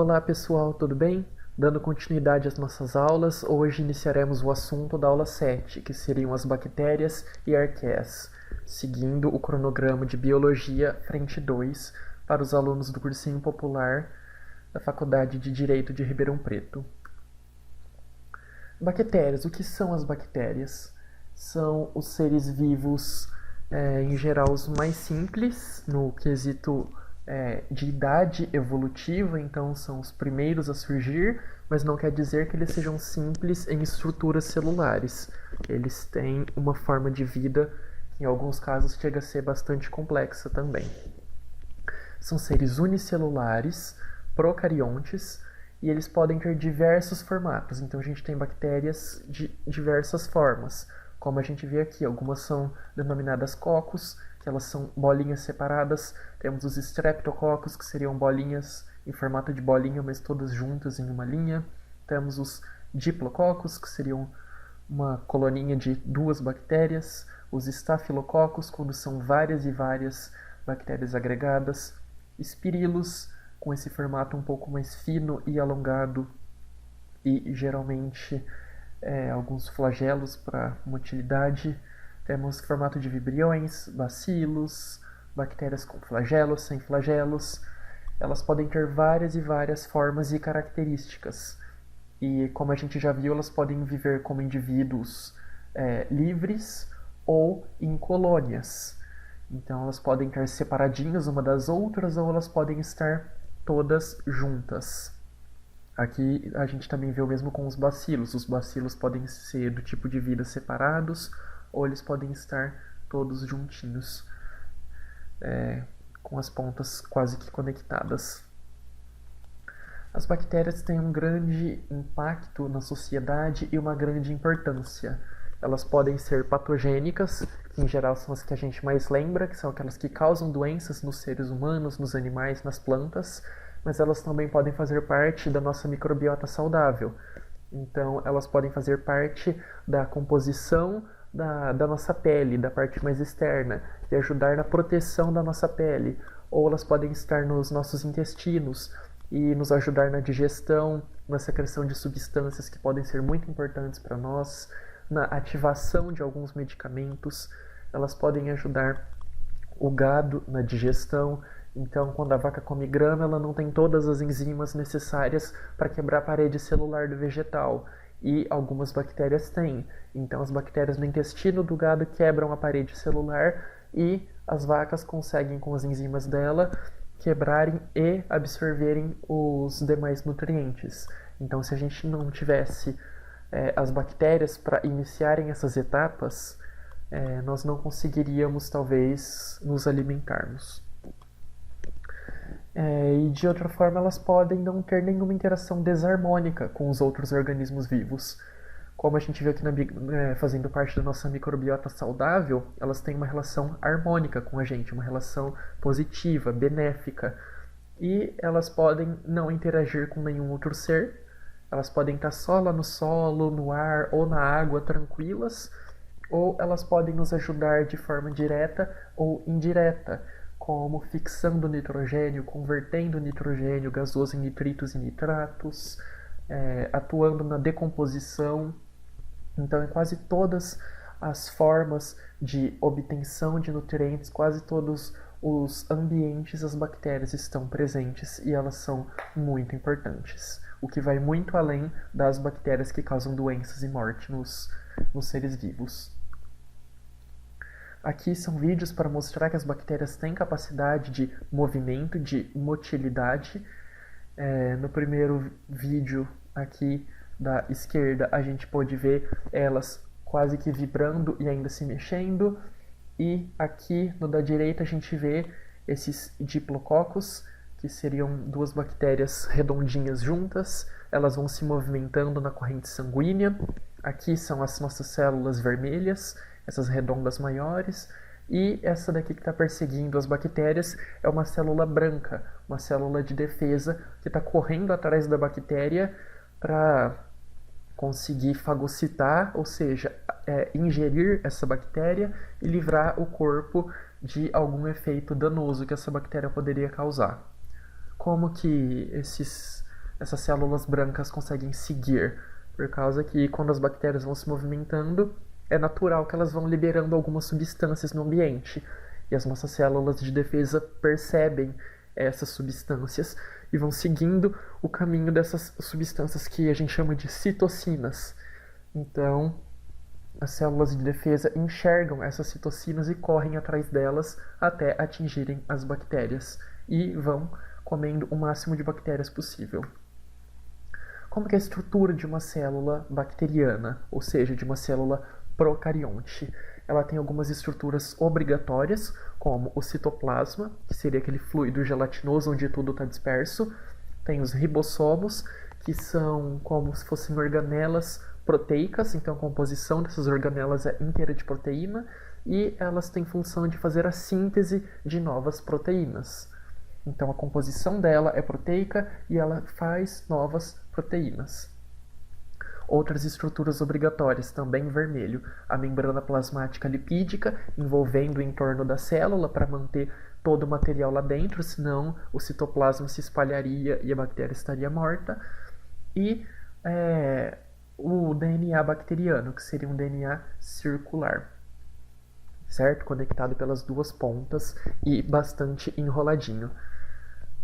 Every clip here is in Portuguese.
Olá pessoal, tudo bem? Dando continuidade às nossas aulas, hoje iniciaremos o assunto da aula 7, que seriam as bactérias e arqueias, seguindo o cronograma de Biologia Frente 2 para os alunos do Cursinho Popular da Faculdade de Direito de Ribeirão Preto. Bactérias, o que são as bactérias? São os seres vivos, em geral, os mais simples no quesito de idade evolutiva, então são os primeiros a surgir, mas não quer dizer que eles sejam simples em estruturas celulares. Eles têm uma forma de vida que em alguns casos chega a ser bastante complexa também. São seres unicelulares, procariontes, e eles podem ter diversos formatos. Então a gente tem bactérias de diversas formas, como a gente vê aqui. Algumas são denominadas cocos, que elas são bolinhas separadas. Temos os streptococcus, que seriam bolinhas em formato de bolinha, mas todas juntas em uma linha. Temos os diplococcus, que seriam uma coloninha de duas bactérias. Os estafilococcus, quando são várias e várias bactérias agregadas. Espirilos, com esse formato um pouco mais fino e alongado, e geralmente alguns flagelos para motilidade. Temos formato de vibriões, bacilos, bactérias com flagelos, sem flagelos. Elas podem ter várias e várias formas e características. E como a gente já viu, elas podem viver como indivíduos livres ou em colônias. Então elas podem estar separadinhas uma das outras ou elas podem estar todas juntas. Aqui a gente também vê o mesmo com os bacilos. Os bacilos podem ser do tipo de vida separados ou eles podem estar todos juntinhos, com as pontas quase que conectadas. As bactérias têm um grande impacto na sociedade e uma grande importância. Elas podem ser patogênicas, que em geral são as que a gente mais lembra, que são aquelas que causam doenças nos seres humanos, nos animais, nas plantas, mas elas também podem fazer parte da nossa microbiota saudável. Então, elas podem fazer parte da composição da nossa pele, da parte mais externa, e ajudar na proteção da nossa pele. Ou elas podem estar nos nossos intestinos e nos ajudar na digestão, na secreção de substâncias que podem ser muito importantes para nós, na ativação de alguns medicamentos. Elas podem ajudar o gado na digestão. Então, quando a vaca come grama, ela não tem todas as enzimas necessárias para quebrar a parede celular do vegetal. E algumas bactérias têm. Então, as bactérias no intestino do gado quebram a parede celular e as vacas conseguem, com as enzimas dela, quebrarem e absorverem os demais nutrientes. Então, se a gente não tivesse as bactérias para iniciarem essas etapas, nós não conseguiríamos, talvez, nos alimentarmos. E de outra forma, elas podem não ter nenhuma interação desarmônica com os outros organismos vivos. Como a gente viu aqui fazendo parte da nossa microbiota saudável, elas têm uma relação harmônica com a gente, uma relação positiva, benéfica. E elas podem não interagir com nenhum outro ser. Elas podem estar só lá no solo, no ar ou na água, tranquilas, ou elas podem nos ajudar de forma direta ou indireta, como fixando nitrogênio, convertendo nitrogênio gasoso em nitritos e nitratos, atuando na decomposição. Então, em quase todas as formas de obtenção de nutrientes, quase todos os ambientes, as bactérias estão presentes e elas são muito importantes. O que vai muito além das bactérias que causam doenças e morte nos seres vivos. Aqui são vídeos para mostrar que as bactérias têm capacidade de movimento, de motilidade. No primeiro vídeo aqui da esquerda, a gente pode ver elas quase que vibrando e ainda se mexendo. E aqui no da direita a gente vê esses diplococcus, que seriam duas bactérias redondinhas juntas. Elas vão se movimentando na corrente sanguínea. Aqui são as nossas células vermelhas, essas redondas maiores, e essa daqui que está perseguindo as bactérias é uma célula branca, uma célula de defesa que está correndo atrás da bactéria para conseguir fagocitar, ou seja, ingerir essa bactéria e livrar o corpo de algum efeito danoso que essa bactéria poderia causar. Como que esses essas células brancas conseguem seguir, por causa que quando as bactérias vão se movimentando, é natural que elas vão liberando algumas substâncias no ambiente. E as nossas células de defesa percebem essas substâncias e vão seguindo o caminho dessas substâncias que a gente chama de citocinas. Então, as células de defesa enxergam essas citocinas e correm atrás delas até atingirem as bactérias e vão comendo o máximo de bactérias possível. Como que é a estrutura de uma célula bacteriana, ou seja, de uma célula procarionte? Ela tem algumas estruturas obrigatórias, como o citoplasma, que seria aquele fluido gelatinoso onde tudo está disperso. Tem os ribossomos, que são como se fossem organelas proteicas, então a composição dessas organelas é inteira de proteína e elas têm função de fazer a síntese de novas proteínas. Então a composição dela é proteica e ela faz novas proteínas. Outras estruturas obrigatórias, também em vermelho, a membrana plasmática lipídica, envolvendo o entorno da célula para manter todo o material lá dentro, senão o citoplasma se espalharia e a bactéria estaria morta. E o DNA bacteriano, que seria um DNA circular, certo? Conectado pelas duas pontas e bastante enroladinho.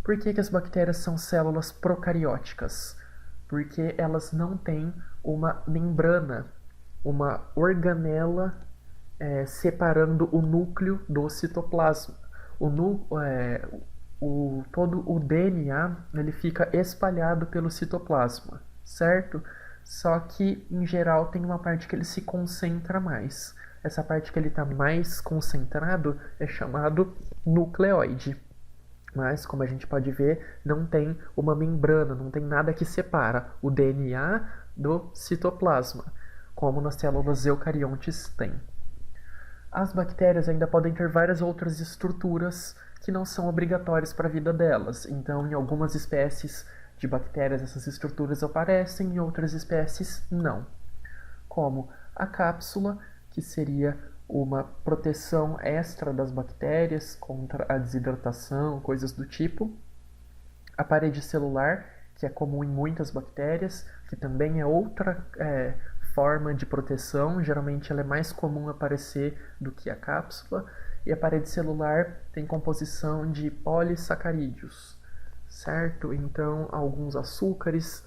Por que as bactérias são células procarióticas? Porque elas não têm uma membrana, uma organela separando o núcleo do citoplasma. Todo o DNA ele fica espalhado pelo citoplasma, certo? Só que, em geral, tem uma parte que ele se concentra mais. Essa parte que ele está mais concentrado é chamado nucleoide. Mas, como a gente pode ver, não tem uma membrana, não tem nada que separa o DNA do citoplasma, como nas células eucariontes tem. As bactérias ainda podem ter várias outras estruturas que não são obrigatórias para a vida delas. Então, em algumas espécies de bactérias, essas estruturas aparecem, em outras espécies, não. Como a cápsula, que seria uma proteção extra das bactérias contra a desidratação, coisas do tipo. A parede celular, que é comum em muitas bactérias, que também é outra forma de proteção, geralmente ela é mais comum aparecer do que a cápsula. E a parede celular tem composição de polissacarídeos, certo? Então, alguns açúcares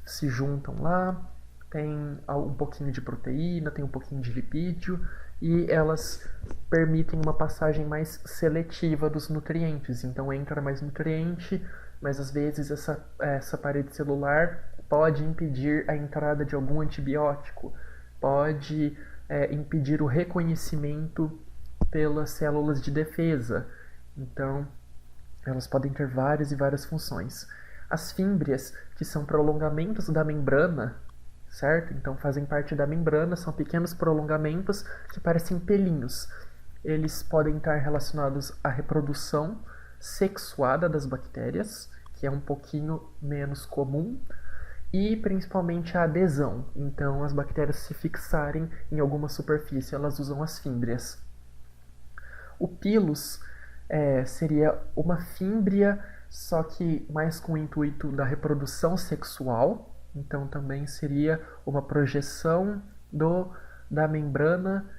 se juntam lá, tem um pouquinho de proteína, tem um pouquinho de lipídio, e elas permitem uma passagem mais seletiva dos nutrientes. Então entra mais nutriente, mas às vezes essa parede celular pode impedir a entrada de algum antibiótico, pode impedir o reconhecimento pelas células de defesa. Então, elas podem ter várias e várias funções. As fímbrias, que são prolongamentos da membrana, certo? Então fazem parte da membrana, são pequenos prolongamentos que parecem pelinhos. Eles podem estar relacionados à reprodução sexuada das bactérias, que é um pouquinho menos comum, e principalmente a adesão. Então as bactérias se fixarem em alguma superfície, elas usam as fímbrias. O pilus seria uma fímbria, só que mais com o intuito da reprodução sexual. Então também seria uma projeção da membrana,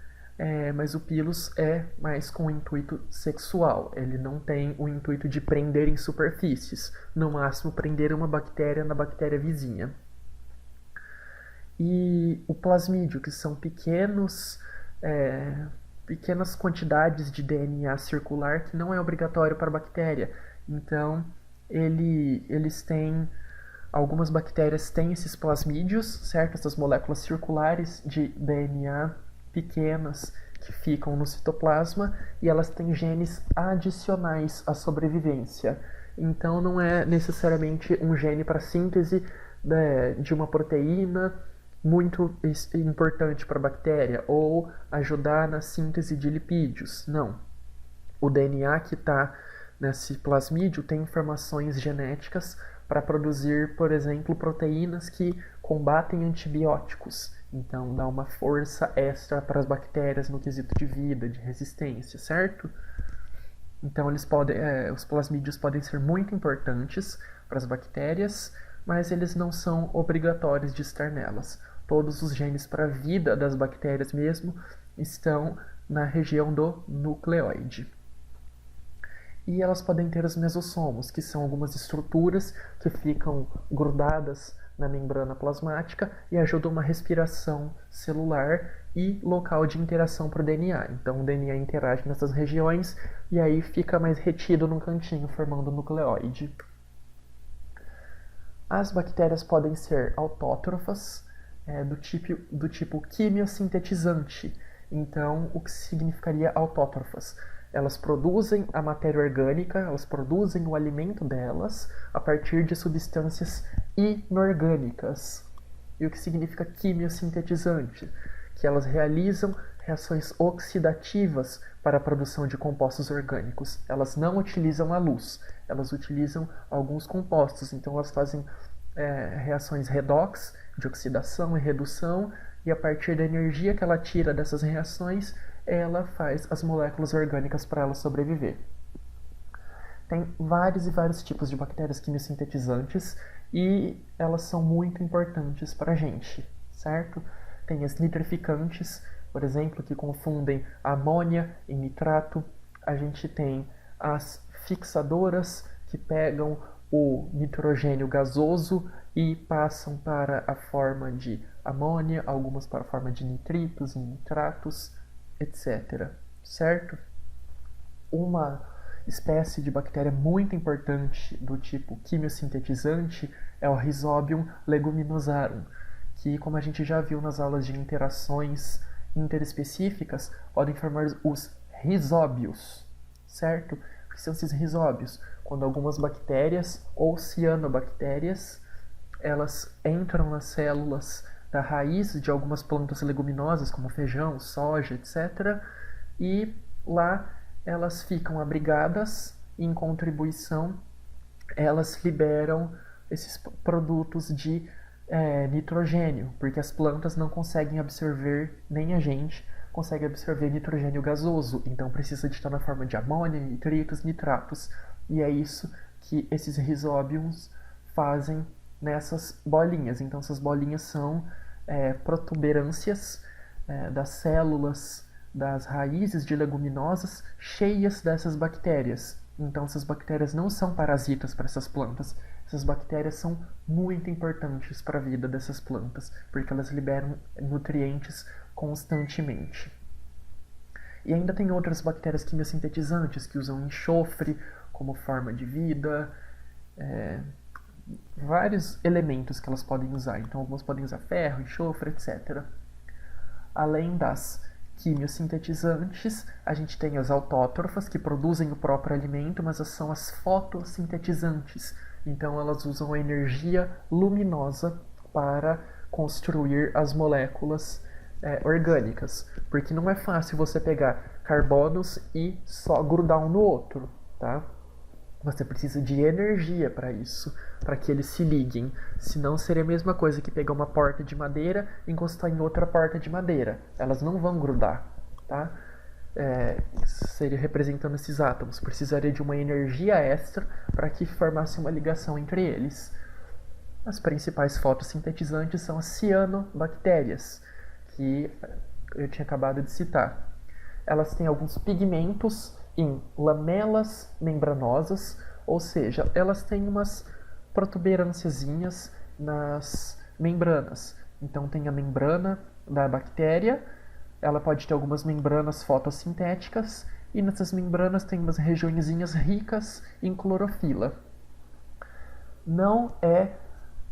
mas o pilus é mais com o intuito sexual. Ele não tem o intuito de prender em superfícies, no máximo prender uma bactéria na bactéria vizinha. E o plasmídio, que são pequenas quantidades de DNA circular que não é obrigatório para a bactéria. Então eles têm... Algumas bactérias têm esses plasmídios, certo? Essas moléculas circulares de DNA pequenas que ficam no citoplasma, e elas têm genes adicionais à sobrevivência. Então não é necessariamente um gene para síntese de uma proteína muito importante para a bactéria, ou ajudar na síntese de lipídios. Não. O DNA que está nesse plasmídio tem informações genéticas para produzir, por exemplo, proteínas que combatem antibióticos. Então, dá uma força extra para as bactérias no quesito de vida, de resistência, certo? Então os plasmídios podem ser muito importantes para as bactérias, mas eles não são obrigatórios de estar nelas. Todos os genes para a vida das bactérias mesmo estão na região do nucleoide. E elas podem ter os mesossomos, que são algumas estruturas que ficam grudadas na membrana plasmática e ajudam uma respiração celular e local de interação para o DNA. Então o DNA interage nessas regiões e aí fica mais retido num cantinho, formando o nucleoide. As bactérias podem ser autótrofas, do tipo quimiosintetizante. Então, o que significaria autótrofas? Elas produzem a matéria orgânica, elas produzem o alimento delas a partir de substâncias inorgânicas. E o que significa quimiosintetizante? Que elas realizam reações oxidativas para a produção de compostos orgânicos. Elas não utilizam a luz, elas utilizam alguns compostos. Então elas fazem reações redox, de oxidação e redução, e a partir da energia que ela tira dessas reações, ela faz as moléculas orgânicas para ela sobreviver. Tem vários e vários tipos de bactérias quimiosintetizantes e elas são muito importantes para a gente, certo? Tem as nitrificantes, por exemplo, que confundem amônia e nitrato. A gente tem as fixadoras, que pegam o nitrogênio gasoso e passam para a forma de amônia, algumas para a forma de nitritos e nitratos, etc. Certo? Uma espécie de bactéria muito importante do tipo quimiosintetizante é o Rhizobium leguminosarum, que, como a gente já viu nas aulas de interações interespecíficas, podem formar os rizóbios, certo? O que são esses rizóbios? Quando algumas bactérias ou cianobactérias elas entram nas células da raiz de algumas plantas leguminosas, como feijão, soja, etc. E lá elas ficam abrigadas e, em contribuição, elas liberam esses produtos de nitrogênio, porque as plantas não conseguem absorver, nem a gente consegue absorver nitrogênio gasoso, então precisa de estar na forma de amônia, nitritos, nitratos, e é isso que esses rizóbios fazem nessas bolinhas. Então essas bolinhas são protuberâncias das células das raízes de leguminosas cheias dessas bactérias. Então essas bactérias não são parasitas para essas plantas. Essas bactérias são muito importantes para a vida dessas plantas, porque elas liberam nutrientes constantemente. E ainda tem outras bactérias quimiosintetizantes que usam enxofre como forma de vida, vários elementos que elas podem usar. Então algumas podem usar ferro, enxofre, etc. Além das quimiosintetizantes, a gente tem as autótrofas, que produzem o próprio alimento, mas são as fotossintetizantes. Então elas usam a energia luminosa para construir as moléculas orgânicas. Porque não é fácil você pegar carbonos e só grudar um no outro, tá? Você precisa de energia para isso, para que eles se liguem. Senão seria a mesma coisa que pegar uma porta de madeira e encostar em outra porta de madeira. Elas não vão grudar, tá? Seria representando esses átomos. Precisaria de uma energia extra para que formasse uma ligação entre eles. As principais fotossintetizantes são as cianobactérias, que eu tinha acabado de citar. Elas têm alguns pigmentos em lamelas membranosas, ou seja, elas têm umas protuberânciazinhas nas membranas. Então tem a membrana da bactéria, ela pode ter algumas membranas fotossintéticas, e nessas membranas tem umas regiõezinhas ricas em clorofila. Não é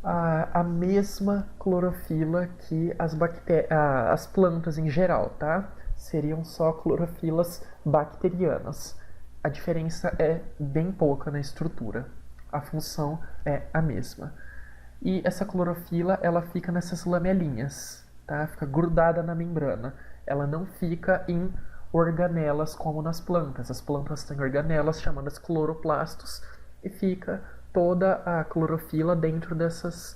a mesma clorofila que as plantas em geral, tá? Seriam só clorofilas bacterianas. A diferença é bem pouca na estrutura. A função é a mesma. E essa clorofila, ela fica nessas lamelinhas, tá? Fica grudada na membrana. Ela não fica em organelas como nas plantas. As plantas têm organelas chamadas cloroplastos e fica toda a clorofila dentro dessas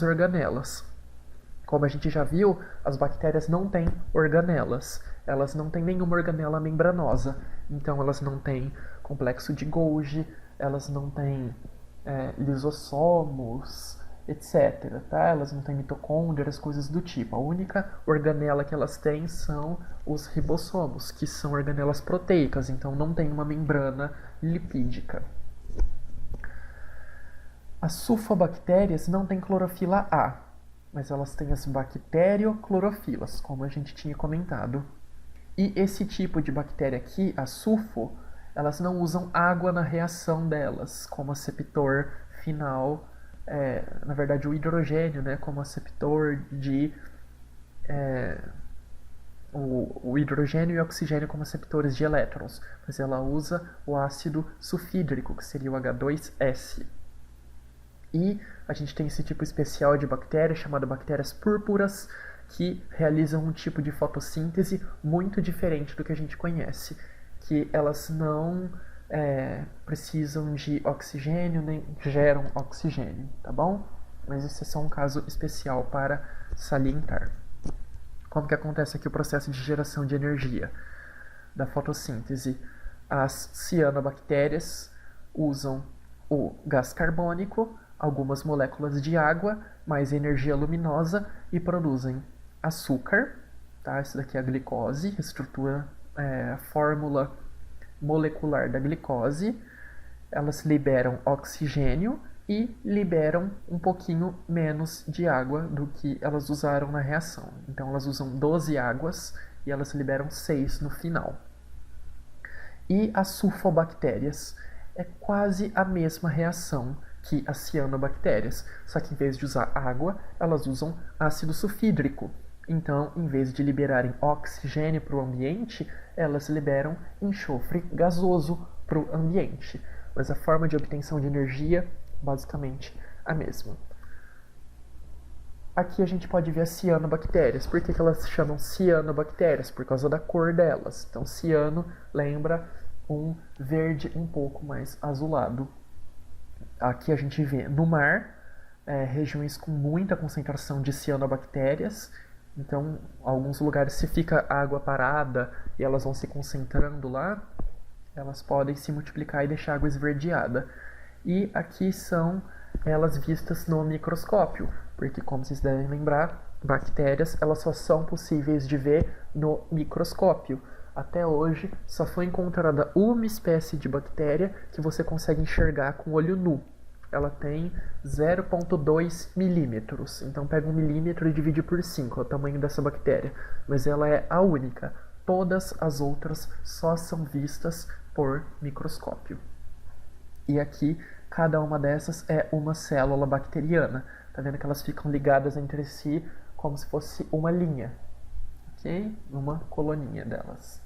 organelas. Como a gente já viu, as bactérias não têm organelas. elas não têm nenhuma organela membranosa. Então elas não têm complexo de Golgi, elas não têm lisossomos, etc. Tá? Elas não têm mitocôndrias, coisas do tipo. A única organela que elas têm são os ribossomos, que são organelas proteicas, então não tem uma membrana lipídica. As sulfobactérias não têm clorofila A, mas elas têm as bacterioclorofilas, como a gente tinha comentado. E esse tipo de bactéria aqui, a sulfo, elas não usam água na reação delas, como aceptor final, na verdade o hidrogênio, né, como aceptor de... o hidrogênio e o oxigênio como aceptores de elétrons, mas ela usa o ácido sulfídrico, que seria o H2S. E a gente tem esse tipo especial de bactéria, chamada bactérias púrpuras, que realizam um tipo de fotossíntese muito diferente do que a gente conhece, que elas não precisam de oxigênio, nem geram oxigênio, tá bom? Mas esse é só um caso especial para salientar. Como que acontece aqui o processo de geração de energia da fotossíntese? As cianobactérias usam o gás carbônico, algumas moléculas de água, mais energia luminosa e produzem açúcar, tá? Isso daqui é a glicose, estrutura, a fórmula molecular da glicose. Elas liberam oxigênio e liberam um pouquinho menos de água do que elas usaram na reação. Então elas usam 12 águas e elas liberam 6 no final. E as sulfobactérias é quase a mesma reação que as cianobactérias, só que em vez de usar água, elas usam ácido sulfídrico. Então, em vez de liberarem oxigênio para o ambiente, elas liberam enxofre gasoso para o ambiente. Mas a forma de obtenção de energia, basicamente, a mesma. Aqui a gente pode ver as cianobactérias. Por que elas se chamam cianobactérias? Por causa da cor delas. Então, ciano lembra um verde um pouco mais azulado. Aqui a gente vê no mar regiões com muita concentração de cianobactérias. Então, em alguns lugares, se fica água parada e elas vão se concentrando lá, elas podem se multiplicar e deixar a água esverdeada. E aqui são elas vistas no microscópio, porque, como vocês devem lembrar, bactérias elas só são possíveis de ver no microscópio. Até hoje, só foi encontrada uma espécie de bactéria que você consegue enxergar com o olho nu. Ela tem 0,2 milímetros. Então, pega 1 milímetro e divide por 5, é o tamanho dessa bactéria. Mas ela é a única. Todas as outras só são vistas por microscópio. E aqui, cada uma dessas é uma célula bacteriana. Tá vendo que elas ficam ligadas entre si como se fosse uma linha. Ok? Uma coluninha delas.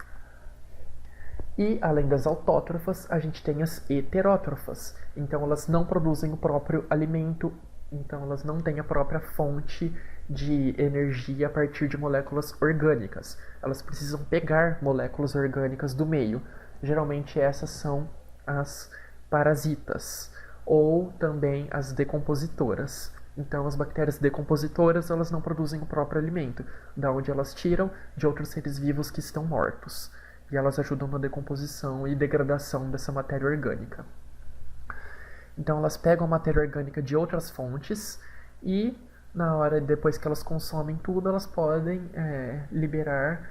E, além das autótrofas, a gente tem as heterótrofas. Então, elas não produzem o próprio alimento, então elas não têm a própria fonte de energia a partir de moléculas orgânicas. Elas precisam pegar moléculas orgânicas do meio. Geralmente, essas são as parasitas, ou também as decompositoras. Então, as bactérias decompositoras, elas não produzem o próprio alimento, da onde elas tiram de outros seres vivos que estão mortos. E elas ajudam na decomposição e degradação dessa matéria orgânica. Então, elas pegam a matéria orgânica de outras fontes e, na hora, depois que elas consomem tudo, elas podem liberar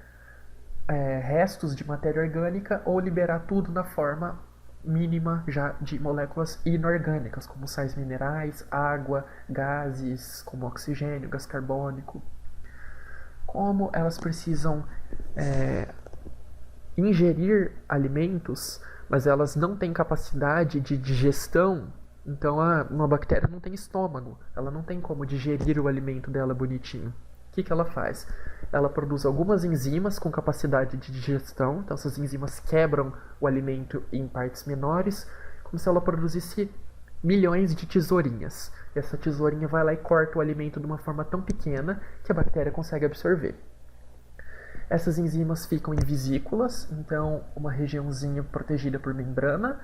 restos de matéria orgânica ou liberar tudo na forma mínima já de moléculas inorgânicas, como sais minerais, água, gases, como oxigênio, gás carbônico. Como elas precisam ingerir alimentos, mas elas não têm capacidade de digestão, então uma bactéria não tem estômago, ela não tem como digerir o alimento dela bonitinho. O que ela faz? Ela produz algumas enzimas com capacidade de digestão, então essas enzimas quebram o alimento em partes menores, como se ela produzisse milhões de tesourinhas. E essa tesourinha vai lá e corta o alimento de uma forma tão pequena que a bactéria consegue absorver. Essas enzimas ficam em vesículas, então uma regiãozinha protegida por membrana,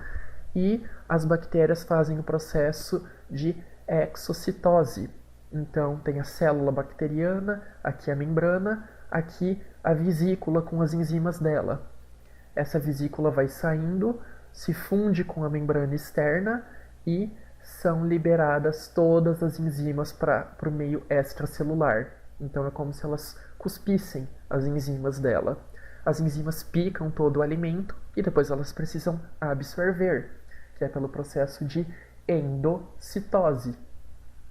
e as bactérias fazem o processo de exocitose. Então tem a célula bacteriana, aqui a membrana, aqui a vesícula com as enzimas dela. Essa vesícula vai saindo, se funde com a membrana externa e são liberadas todas as enzimas para o meio extracelular. Então é como se elas cuspissem as enzimas dela. As enzimas picam todo o alimento e depois elas precisam absorver, que é pelo processo de endocitose.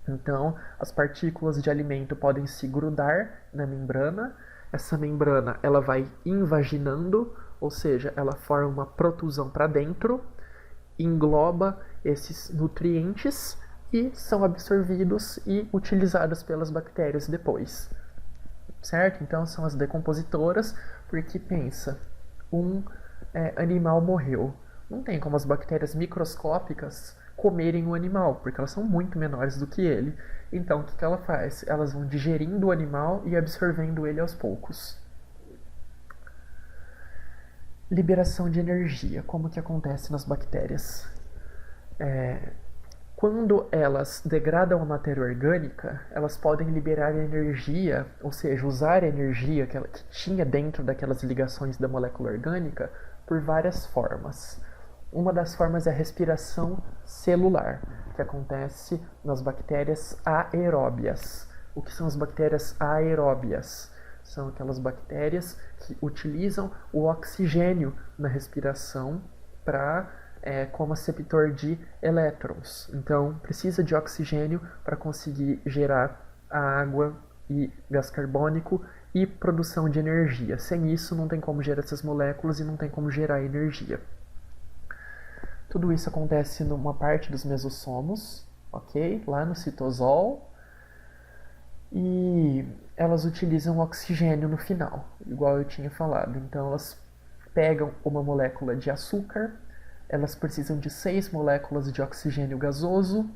Então, as partículas de alimento podem se grudar na membrana. Essa membrana ela vai invaginando, ou seja, ela forma uma protusão para dentro, engloba esses nutrientes e são absorvidos e utilizados pelas bactérias depois. Certo? Então, são as decompositoras, porque pensa, um animal morreu. Não tem como as bactérias microscópicas comerem o animal, porque elas são muito menores do que ele. Então, o que ela faz? Elas vão digerindo o animal e absorvendo ele aos poucos. Liberação de energia. Como que acontece nas bactérias? Quando elas degradam a matéria orgânica, elas podem liberar energia, ou seja, usar a energia que tinha dentro daquelas ligações da molécula orgânica por várias formas. Uma das formas é a respiração celular, que acontece nas bactérias aeróbias. O que são as bactérias aeróbias? São aquelas bactérias que utilizam o oxigênio na respiração como aceptor de elétrons. Então, precisa de oxigênio para conseguir gerar a água e gás carbônico e produção de energia. Sem isso, não tem como gerar essas moléculas e não tem como gerar energia. Tudo isso acontece numa parte dos mesossomos, ok? Lá no citosol. E elas utilizam o oxigênio no final, igual eu tinha falado. Então, elas pegam uma molécula de açúcar, elas precisam de 6 moléculas de oxigênio gasoso,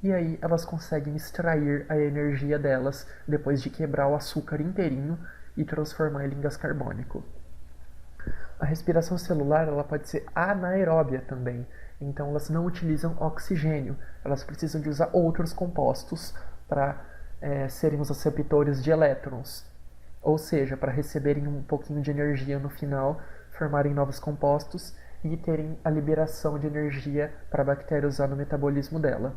e aí elas conseguem extrair a energia delas depois de quebrar o açúcar inteirinho e transformar ele em gás carbônico. A respiração celular ela pode ser anaeróbia também, então elas não utilizam oxigênio, elas precisam de usar outros compostos para serem os aceptores de elétrons, ou seja, para receberem um pouquinho de energia no final, formarem novos compostos e terem a liberação de energia para a bactéria usar no metabolismo dela.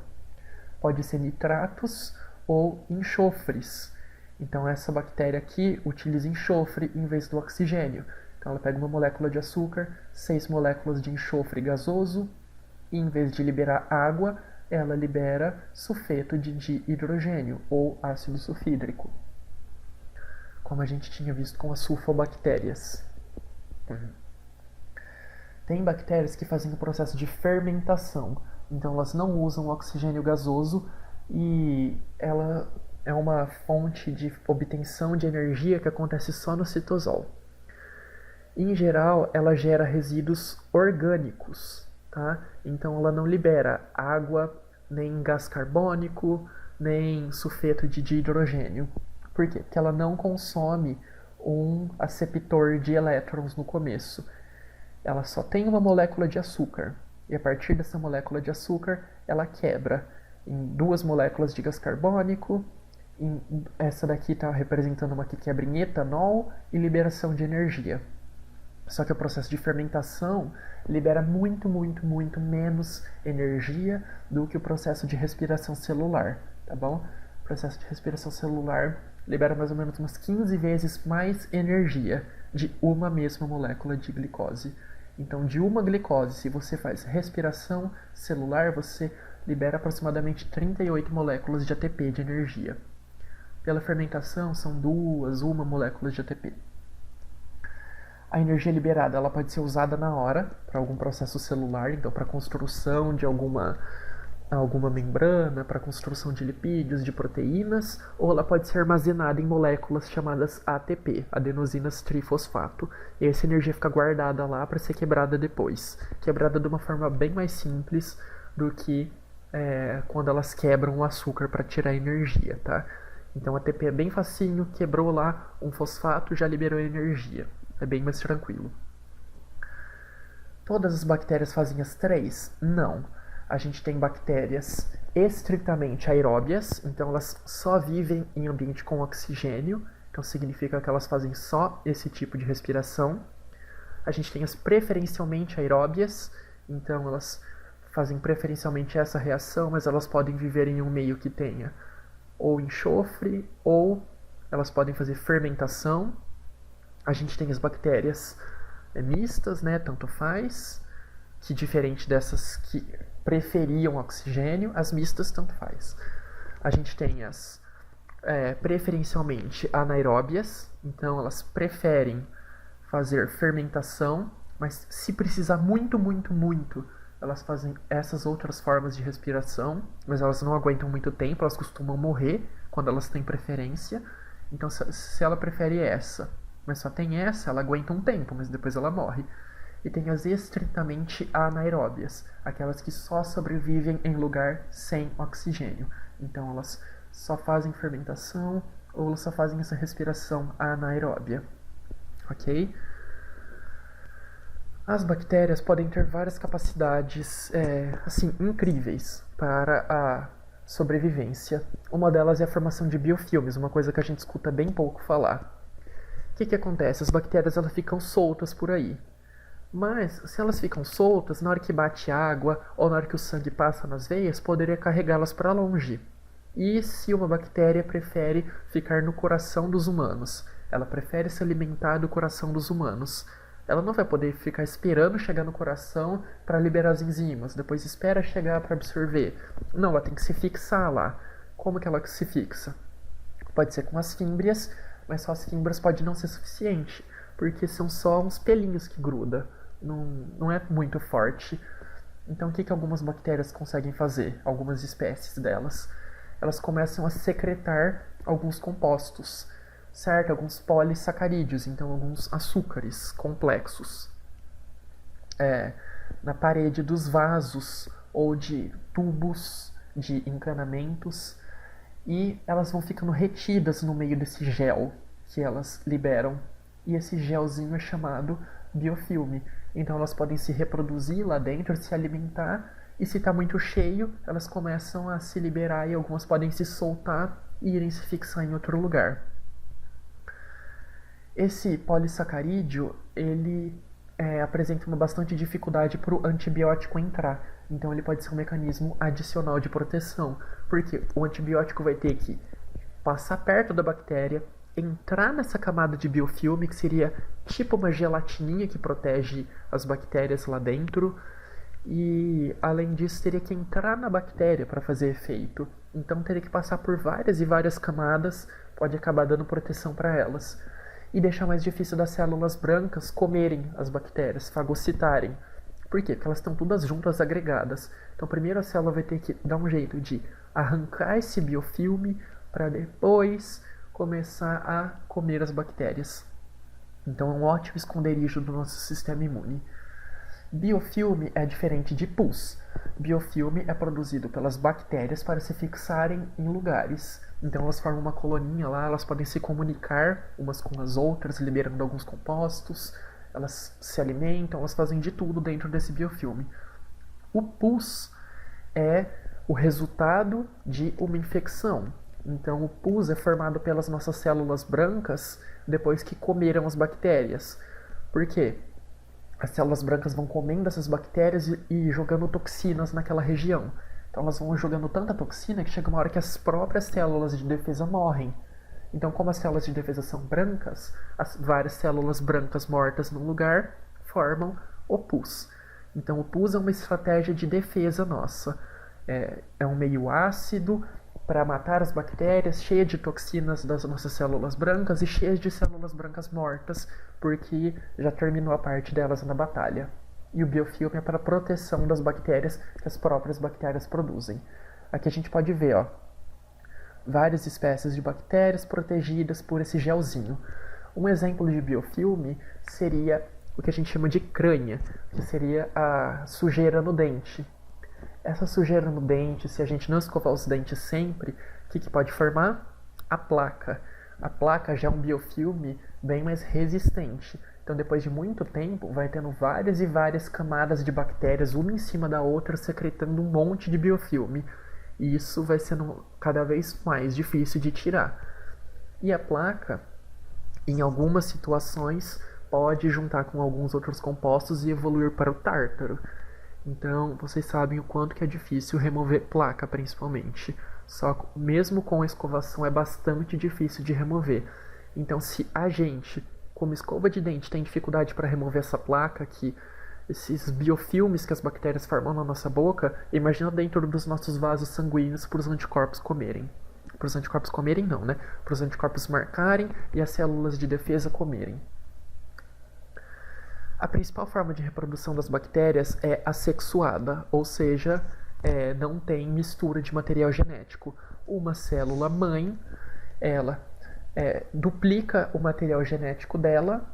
Pode ser nitratos ou enxofres. Então essa bactéria aqui utiliza enxofre em vez do oxigênio. Então ela pega uma molécula de açúcar, 6 moléculas de enxofre gasoso, e em vez de liberar água, ela libera sulfeto de dihidrogênio ou ácido sulfídrico, como a gente tinha visto com as sulfobactérias. Tem bactérias que fazem o processo de fermentação, então elas não usam oxigênio gasoso e ela é uma fonte de obtenção de energia que acontece só no citosol. Em geral, ela gera resíduos orgânicos, tá? Então ela não libera água, nem gás carbônico, nem sulfeto de dihidrogênio. Por quê? Porque ela não consome um aceptor de elétrons no começo. Ela só tem uma molécula de açúcar. E a partir dessa molécula de açúcar, ela quebra em 2 moléculas de gás carbônico. Essa daqui está representando uma que quebra em etanol e liberação de energia. Só que o processo de fermentação libera muito menos energia do que o processo de respiração celular, tá bom? O processo de respiração celular libera mais ou menos umas 15 vezes mais energia de uma mesma molécula de glicose. Então, de uma glicose, se você faz respiração celular, você libera aproximadamente 38 moléculas de ATP de energia. Pela fermentação, são 2, 1 moléculas de ATP. A energia liberada ela pode ser usada na hora para algum processo celular, então para a construção de alguma membrana, para a construção de lipídios, de proteínas, ou ela pode ser armazenada em moléculas chamadas ATP, adenosinas trifosfato. E essa energia fica guardada lá para ser quebrada depois, quebrada de uma forma bem mais simples do que quando elas quebram o açúcar para tirar energia, tá? Então ATP é bem facinho, quebrou lá um fosfato, já liberou energia. É bem mais tranquilo. Todas as bactérias fazem as 3? Não. A gente tem bactérias estritamente aeróbias, então elas só vivem em ambiente com oxigênio, então significa que elas fazem só esse tipo de respiração. A gente tem as preferencialmente aeróbias, então elas fazem preferencialmente essa reação, mas elas podem viver em um meio que tenha ou enxofre, ou elas podem fazer fermentação. A gente tem as bactérias mistas, né, tanto faz, que diferente dessas que preferiam oxigênio, as mistas tanto faz. A gente tem as preferencialmente anaeróbias, então elas preferem fazer fermentação, mas se precisar muito, elas fazem essas outras formas de respiração, mas elas não aguentam muito tempo, elas costumam morrer quando elas têm preferência. Então, se ela prefere essa, mas só tem essa, ela aguenta um tempo, mas depois ela morre. E tem as estritamente anaeróbias, aquelas que só sobrevivem em lugar sem oxigênio. Então, elas só fazem fermentação ou elas só fazem essa respiração anaeróbia. Ok? As bactérias podem ter várias capacidades incríveis para a sobrevivência. Uma delas é a formação de biofilmes, uma coisa que a gente escuta bem pouco falar. O que acontece? As bactérias elas ficam soltas por aí. Mas, se elas ficam soltas, na hora que bate água ou na hora que o sangue passa nas veias, poderia carregá-las para longe. E se uma bactéria prefere ficar no coração dos humanos? Ela prefere se alimentar do coração dos humanos. Ela não vai poder ficar esperando chegar no coração para liberar as enzimas, depois espera chegar para absorver. Não, ela tem que se fixar lá. Como que ela se fixa? Pode ser com as fímbrias, mas só as fímbrias pode não ser suficiente, porque são só uns pelinhos que grudam. Não é muito forte. Então o que algumas bactérias conseguem fazer? Algumas espécies delas. Elas começam a secretar alguns compostos, certo? Alguns polissacarídeos, então alguns açúcares complexos. Na parede dos vasos ou de tubos, de encanamentos, e elas vão ficando retidas no meio desse gel que elas liberam. E esse gelzinho é chamado biofilme. Então elas podem se reproduzir lá dentro, se alimentar, e se está muito cheio, elas começam a se liberar e algumas podem se soltar e irem se fixar em outro lugar. Esse polissacarídeo, ele apresenta uma bastante dificuldade para o antibiótico entrar. Então ele pode ser um mecanismo adicional de proteção, porque o antibiótico vai ter que passar perto da bactéria, entrar nessa camada de biofilme, que seria tipo uma gelatininha que protege as bactérias lá dentro, e além disso teria que entrar na bactéria para fazer efeito. Então teria que passar por várias e várias camadas, pode acabar dando proteção para elas. E deixar mais difícil das células brancas comerem as bactérias, fagocitarem. Por quê? Porque elas estão todas juntas agregadas. Então primeiro a célula vai ter que dar um jeito de arrancar esse biofilme para depois começar a comer as bactérias. Então é um ótimo esconderijo do nosso sistema imune. Biofilme é diferente de pus. Biofilme é produzido pelas bactérias para se fixarem em lugares. Então elas formam uma coloninha lá, elas podem se comunicar umas com as outras, liberando alguns compostos, elas se alimentam, elas fazem de tudo dentro desse biofilme. O pus é o resultado de uma infecção. Então o pus é formado pelas nossas células brancas depois que comeram as bactérias. Por quê? As células brancas vão comendo essas bactérias e jogando toxinas naquela região. Então elas vão jogando tanta toxina que chega uma hora que as próprias células de defesa morrem. Então, como as células de defesa são brancas, as várias células brancas mortas num lugar formam o pus. Então o pus é uma estratégia de defesa nossa. É um meio ácido para matar as bactérias, cheia de toxinas das nossas células brancas e cheia de células brancas mortas, porque já terminou a parte delas na batalha. E o biofilme é para a proteção das bactérias que as próprias bactérias produzem. Aqui a gente pode ver, várias espécies de bactérias protegidas por esse gelzinho. Um exemplo de biofilme seria o que a gente chama de crânia, que seria a sujeira no dente. Essa sujeira no dente, se a gente não escovar os dentes sempre, o que pode formar? A placa. A placa já é um biofilme bem mais resistente. Então, depois de muito tempo, vai tendo várias e várias camadas de bactérias, uma em cima da outra, secretando um monte de biofilme. E isso vai sendo cada vez mais difícil de tirar. E a placa, Em algumas situações, pode juntar com alguns outros compostos e evoluir para o tártaro. Então, vocês sabem o quanto que é difícil remover placa, principalmente. Só mesmo com a escovação é bastante difícil de remover. Então, se a gente, como escova de dente, tem dificuldade para remover essa placa, que esses biofilmes que as bactérias formam na nossa boca, imagina dentro dos nossos vasos sanguíneos para os anticorpos comerem. Para os anticorpos comerem não, né? Para os anticorpos marcarem e as células de defesa comerem. A principal forma de reprodução das bactérias é assexuada, ou seja, não tem mistura de material genético. Uma célula mãe, ela duplica o material genético dela,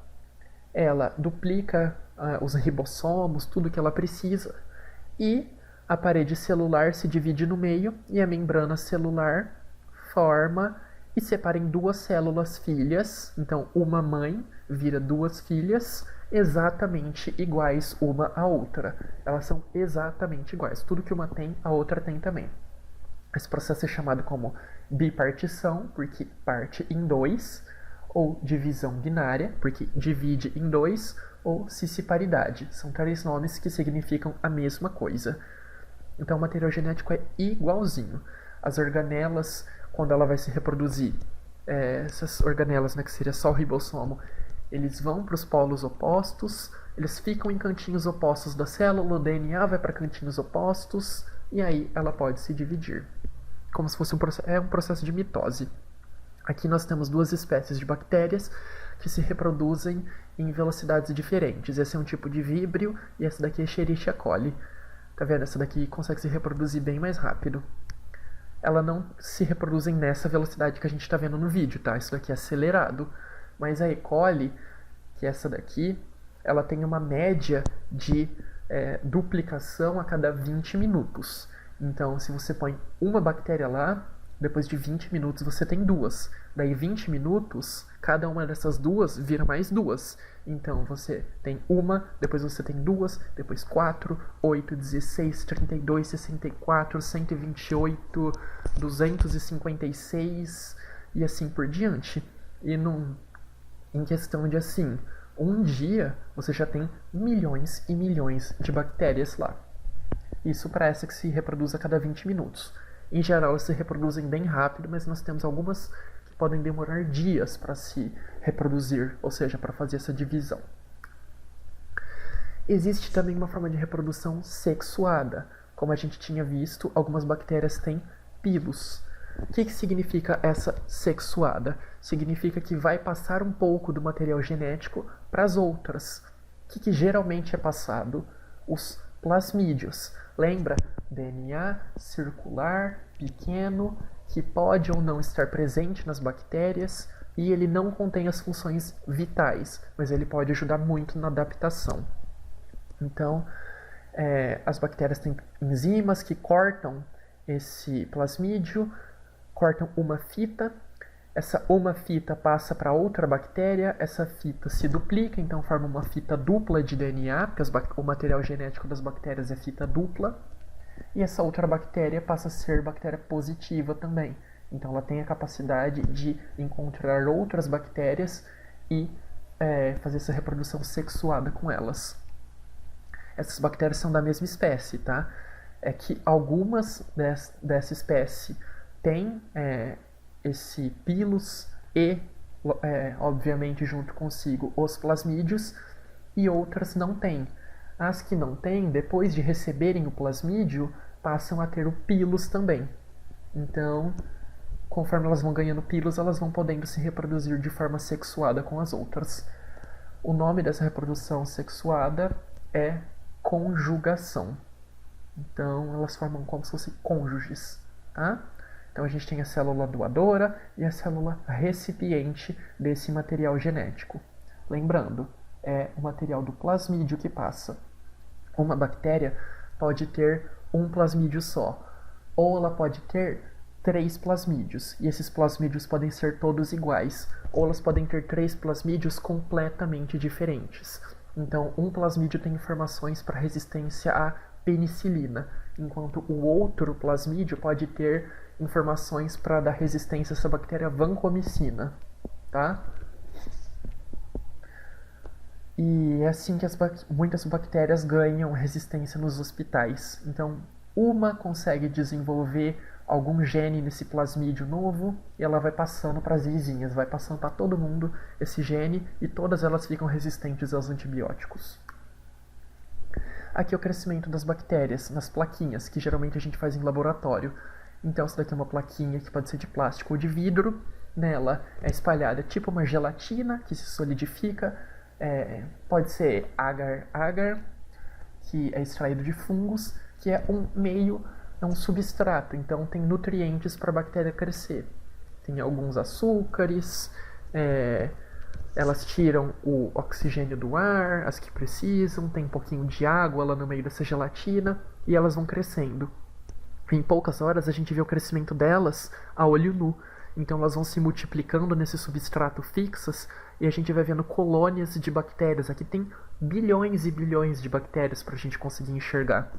ela duplica os ribossomos, tudo que ela precisa, e a parede celular se divide no meio e a membrana celular forma e separa em duas células filhas. Então, uma mãe vira duas filhas exatamente iguais uma à outra. Elas são exatamente iguais. Tudo que uma tem, a outra tem também. Esse processo é chamado como bipartição, porque parte em dois, ou divisão binária, porque divide em dois, ou cisciparidade. São três nomes que significam a mesma coisa. Então, o material genético é igualzinho. As organelas, quando ela vai se reproduzir, essas organelas, né, que seria só o ribossomo, eles vão para os polos opostos, eles ficam em cantinhos opostos da célula, o DNA vai para cantinhos opostos, e aí ela pode se dividir. Como se fosse um processo de mitose. Aqui nós temos duas espécies de bactérias que se reproduzem em velocidades diferentes. Esse é um tipo de víbrio e essa daqui é Escherichia coli. Tá vendo? Essa daqui consegue se reproduzir bem mais rápido. Ela não se reproduzem nessa velocidade que a gente está vendo no vídeo, tá? Isso daqui é acelerado. Mas a E. coli, que é essa daqui, ela tem uma média de duplicação a cada 20 minutos. Então, se você põe uma bactéria lá, depois de 20 minutos você tem duas. Daí 20 minutos, cada uma dessas duas vira mais duas. Então você tem uma, depois você tem duas, depois 4, 8, 16, 32, 64, 128, 256 e assim por diante. E em questão de assim, um dia você já tem milhões e milhões de bactérias lá. Isso para essa que se reproduz a cada 20 minutos. Em geral, elas se reproduzem bem rápido, mas nós temos algumas que podem demorar dias para se reproduzir, ou seja, para fazer essa divisão. Existe também uma forma de reprodução sexuada. Como a gente tinha visto, algumas bactérias têm pilos. O que significa essa sexuada? Significa que vai passar um pouco do material genético para as outras. O que geralmente é passado? Os plasmídios. Lembra? DNA circular, pequeno, que pode ou não estar presente nas bactérias e ele não contém as funções vitais, mas ele pode ajudar muito na adaptação. Então, as bactérias têm enzimas que cortam esse plasmídio, cortam uma fita, essa uma fita passa para outra bactéria, essa fita se duplica, então forma uma fita dupla de DNA, porque o material genético das bactérias é fita dupla, e essa outra bactéria passa a ser bactéria positiva também. Então ela tem a capacidade de encontrar outras bactérias e fazer essa reprodução sexuada com elas. Essas bactérias são da mesma espécie, tá? É que algumas dessa espécie têm esse pilus e, obviamente, junto consigo os plasmídios, e outras não têm. As que não têm, depois de receberem o plasmídio, passam a ter o pilus também. Então, conforme elas vão ganhando pilus, elas vão podendo se reproduzir de forma sexuada com as outras. O nome dessa reprodução sexuada é conjugação. Então, elas formam como se fossem cônjuges, tá? Então, a gente tem a célula doadora e a célula recipiente desse material genético. Lembrando, é o material do plasmídio que passa. Uma bactéria pode ter um plasmídio só, ou ela pode ter 3 plasmídios, e esses plasmídios podem ser todos iguais, ou elas podem ter 3 plasmídios completamente diferentes. Então, um plasmídio tem informações para resistência à penicilina, enquanto o outro plasmídio pode ter informações para dar resistência a essa bactéria vancomicina, tá? E é assim que muitas bactérias ganham resistência nos hospitais. Então, uma consegue desenvolver algum gene nesse plasmídio novo e ela vai passando para as vizinhas, vai passando para todo mundo esse gene e todas elas ficam resistentes aos antibióticos. Aqui é o crescimento das bactérias nas plaquinhas, que geralmente a gente faz em laboratório. Então, essa daqui é uma plaquinha que pode ser de plástico ou de vidro. Nela é espalhada tipo uma gelatina que se solidifica. Pode ser agar-agar, que é extraído de fungos, que é um substrato, então tem nutrientes para a bactéria crescer. Tem alguns açúcares, elas tiram o oxigênio do ar, as que precisam, tem um pouquinho de água lá no meio dessa gelatina e elas vão crescendo. Em poucas horas a gente vê o crescimento delas a olho nu. Então elas vão se multiplicando nesse substrato fixas e a gente vai vendo colônias de bactérias. Aqui tem bilhões e bilhões de bactérias para a gente conseguir enxergar.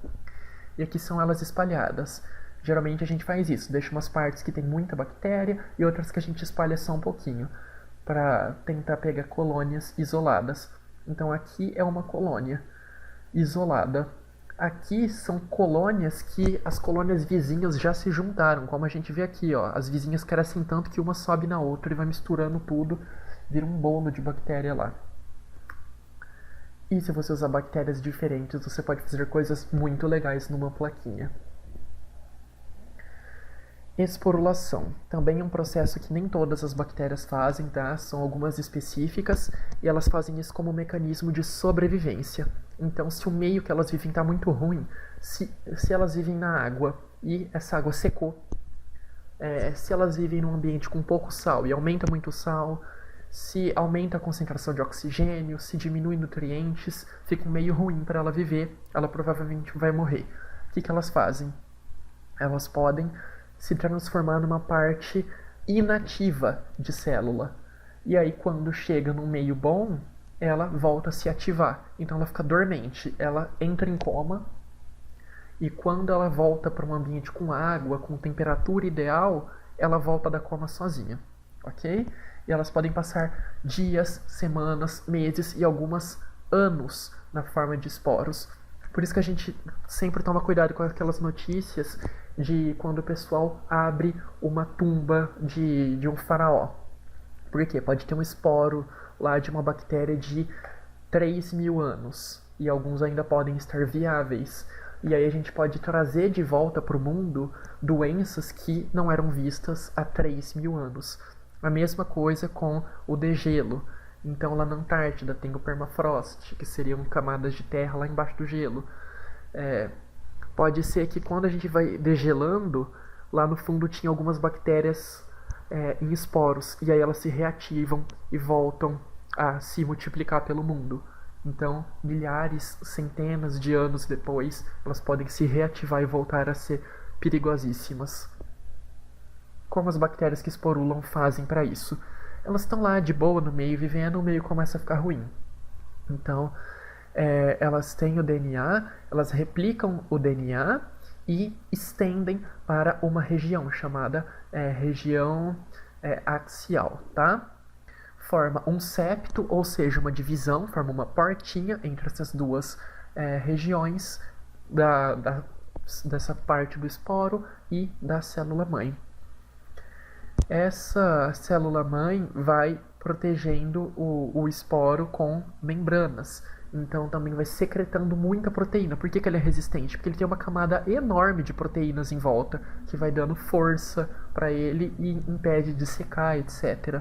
E aqui são elas espalhadas. Geralmente a gente faz isso, deixa umas partes que tem muita bactéria e outras que a gente espalha só um pouquinho, para tentar pegar colônias isoladas. Então aqui é uma colônia isolada. Aqui são colônias que as colônias vizinhas já se juntaram, como a gente vê aqui, ó. As vizinhas crescem tanto que uma sobe na outra e vai misturando tudo, vira um bolo de bactéria lá. E se você usar bactérias diferentes, você pode fazer coisas muito legais numa plaquinha. Esporulação. Também é um processo que nem todas as bactérias fazem, tá? São algumas específicas e elas fazem isso como um mecanismo de sobrevivência. Então, se o meio que elas vivem está muito ruim, se elas vivem na água e essa água secou, se elas vivem num ambiente com pouco sal e aumenta muito o sal, se aumenta a concentração de oxigênio, se diminui nutrientes, fica um meio ruim para ela viver, ela provavelmente vai morrer. O que elas fazem? Elas podem se transformar numa parte inativa de célula. E aí, quando chega num meio bom, ela volta a se ativar. Então ela fica dormente, ela entra em coma, e quando ela volta para um ambiente com água, com temperatura ideal, ela volta da coma sozinha, ok? E elas podem passar dias, semanas, meses e algumas anos na forma de esporos. Por isso que a gente sempre toma cuidado com aquelas notícias de quando o pessoal abre uma tumba de um faraó. Por quê? Pode ter um esporo lá de uma bactéria de 3.000 anos. E alguns ainda podem estar viáveis. E aí a gente pode trazer de volta para o mundo doenças que não eram vistas há 3.000 anos. A mesma coisa com o degelo. Então lá na Antártida tem o permafrost, que seriam camadas de terra lá embaixo do gelo. Pode ser que quando a gente vai degelando, lá no fundo tinha algumas bactérias em esporos, e aí elas se reativam e voltam a se multiplicar pelo mundo. Então, milhares, centenas de anos depois, elas podem se reativar e voltar a ser perigosíssimas. Como as bactérias que esporulam fazem para isso? Elas estão lá de boa no meio, vivendo, o meio começa a ficar ruim. Então, elas têm o DNA, elas replicam o DNA e estendem para uma região chamada região axial, tá? Forma um septo, ou seja, uma divisão, forma uma portinha entre essas duas regiões dessa parte do esporo e da célula-mãe. Essa célula-mãe vai protegendo o esporo com membranas. Então também vai secretando muita proteína. Por que ele é resistente? Porque ele tem uma camada enorme de proteínas em volta, que vai dando força para ele e impede de secar, etc.